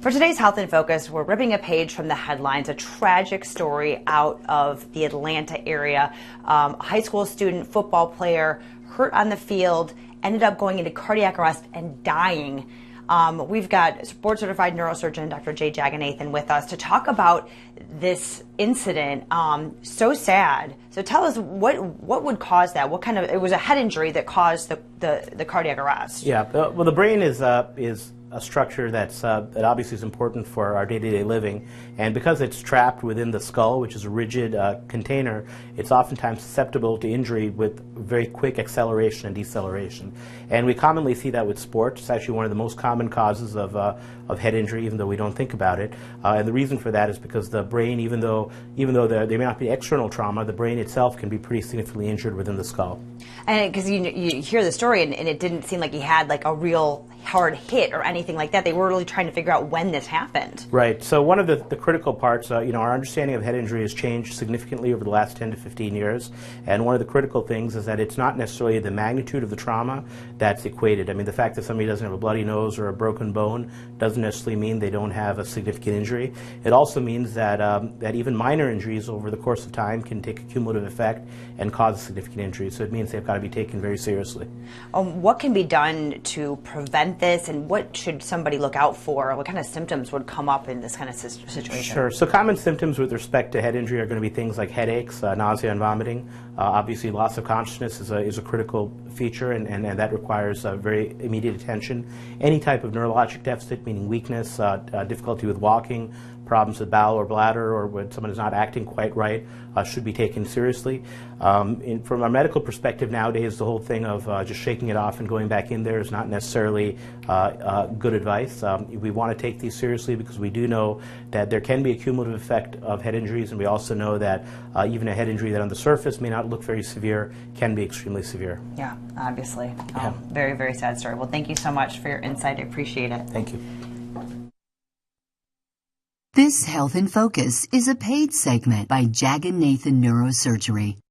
For today's Health in Focus, we're ripping a page from the headlines, a tragic story out of the Atlanta area. A high school student, football player, hurt on the field, ended up going into cardiac arrest and dying. We've got board-certified neurosurgeon Dr. Jagannathan with us to talk about this incident. So sad. So tell us what would cause that? What kind of, it was a head injury that caused the cardiac arrest. Yeah. Well, the brain is a structure that obviously is important for our day-to-day living, and because it's trapped within the skull, which is a rigid container, it's oftentimes susceptible to injury with very quick acceleration and deceleration. And we commonly see that with sports. It's actually one of the most common causes of head injury, even though we don't think about it. And the reason for that is because the brain, even though there may not be external trauma, the brain itself can be pretty significantly injured within the skull. And because you hear the story, and it didn't seem like he had like a real hard hit or anything like that. They were really trying to figure out when this happened. Right. So one of the critical parts, our understanding of head injury has changed significantly over the last 10 to 15 years. And one of the critical things is that it's not necessarily the magnitude of the trauma that's equated. I mean, the fact that somebody doesn't have a bloody nose or a broken bone doesn't necessarily mean they don't have a significant injury. It also means that that even minor injuries over the course of time can take a cumulative effect and cause a significant injury. So it means they've got to be taken very seriously. What can be done to prevent this, and what should somebody look out for? What kind of symptoms would come up in this kind of situation? Sure. So common symptoms with respect to head injury are going to be things like headaches, nausea and vomiting. Obviously, loss of consciousness is a critical feature, and that requires very immediate attention. Any type of neurologic deficit, meaning weakness, difficulty with walking, problems with bowel or bladder, or when someone is not acting quite right, should be taken seriously. From a medical perspective nowadays, the whole thing of just shaking it off and going back in there is not necessarily good advice. We want to take these seriously because we do know that there can be a cumulative effect of head injuries, and we also know that even a head injury that on the surface may not look very severe can be extremely severe. Yeah, obviously. Yeah. Very, very sad story. Well, thank you so much for your insight. I appreciate it. Thank you. This Health in Focus is a paid segment by Jagannathan Neurosurgery.